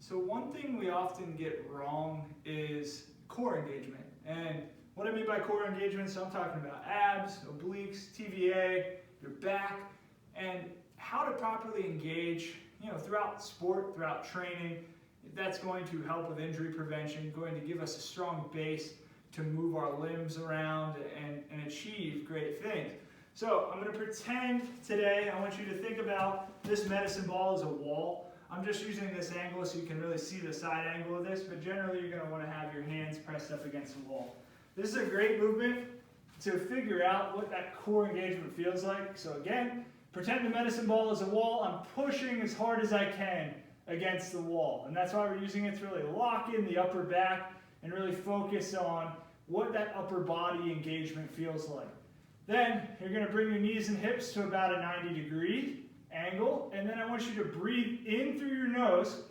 So one thing we often get wrong is core engagement. And what I mean by core engagement, so I'm talking about abs, obliques, TVA, your back, and how to properly engage, throughout sport, throughout training. That's going to help with injury prevention, going to give us a strong base to move our limbs around and achieve great things. So I'm going to pretend today, I want you to think about this medicine ball as a wall. I'm just using this angle so you can really see the side angle of this, but generally you're going to want to have your hands pressed up against the wall. This is a great movement to figure out what that core engagement feels like. So again, pretend the medicine ball is a wall. I'm pushing as hard as I can against the wall. And that's why we're using it to really lock in the upper back and really focus on what that upper body engagement feels like. Then you're going to bring your knees and hips to about a 90-degree angle, and then I want you to breathe in through your nose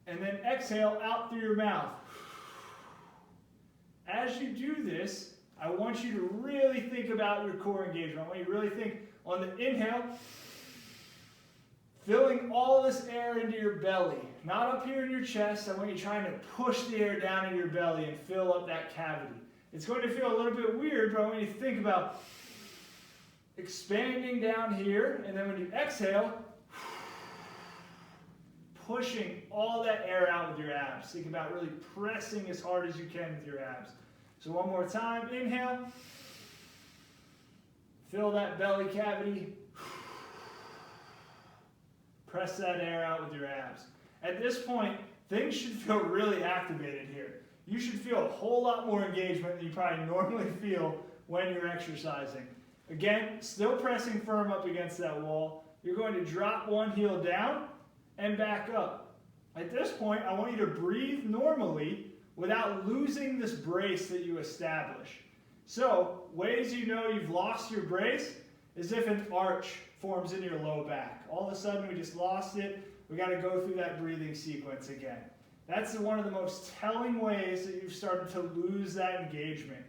and then exhale out through your mouth. As you do this, I want you to really think about your core engagement. I want you to really think on the inhale, filling all this air into your belly, not up here in your chest. I want you trying to push the air down in your belly and fill up that cavity. It's going to feel a little bit weird, but I want you to think about expanding down here, and then when you exhale, pushing all that air out with your abs. Think about really pressing as hard as you can with your abs. So one more time, inhale, fill that belly cavity, press that air out with your abs. At this point, things should feel really activated here. You should feel a whole lot more engagement than you probably normally feel when you're exercising. Again, still pressing firm up against that wall. You're going to drop one heel down and back up. At this point, I want you to breathe normally without losing this brace that you establish. So, ways you know you've lost your brace is if an arch forms in your low back. All of a sudden, we just lost it. We got to go through that breathing sequence again. That's one of the most telling ways that you've started to lose that engagement.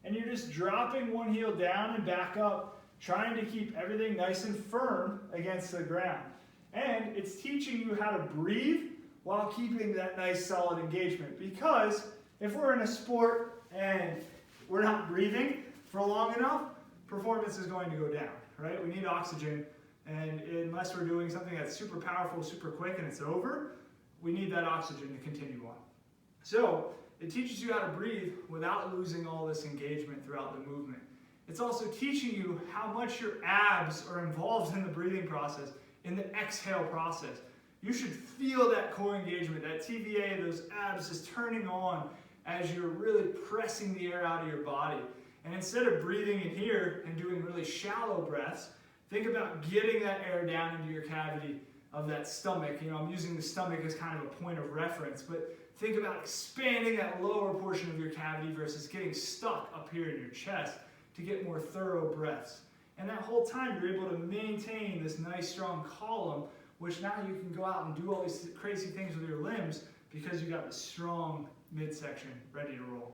And you're just dropping one heel down and back up, trying to keep everything nice and firm against the ground. And it's teaching you how to breathe while keeping that nice solid engagement. Because if we're in a sport and we're not breathing for long enough, performance is going to go down, right? We need oxygen, and unless we're doing something that's super powerful, super quick, and it's over, we need that oxygen to continue on. So it teaches you how to breathe without losing all this engagement throughout the movement. It's also teaching you how much your abs are involved in the breathing process, in the exhale process. You should feel that core engagement, that TVA, those abs just turning on as you're really pressing the air out of your body. And instead of breathing in here and doing really shallow breaths, think about getting that air down into your cavity of that stomach. I'm using the stomach as kind of a point of reference, but think about expanding that lower portion of your cavity versus getting stuck up here in your chest to get more thorough breaths. And that whole time you're able to maintain this nice strong column, which now you can go out and do all these crazy things with your limbs because you got the strong midsection ready to roll.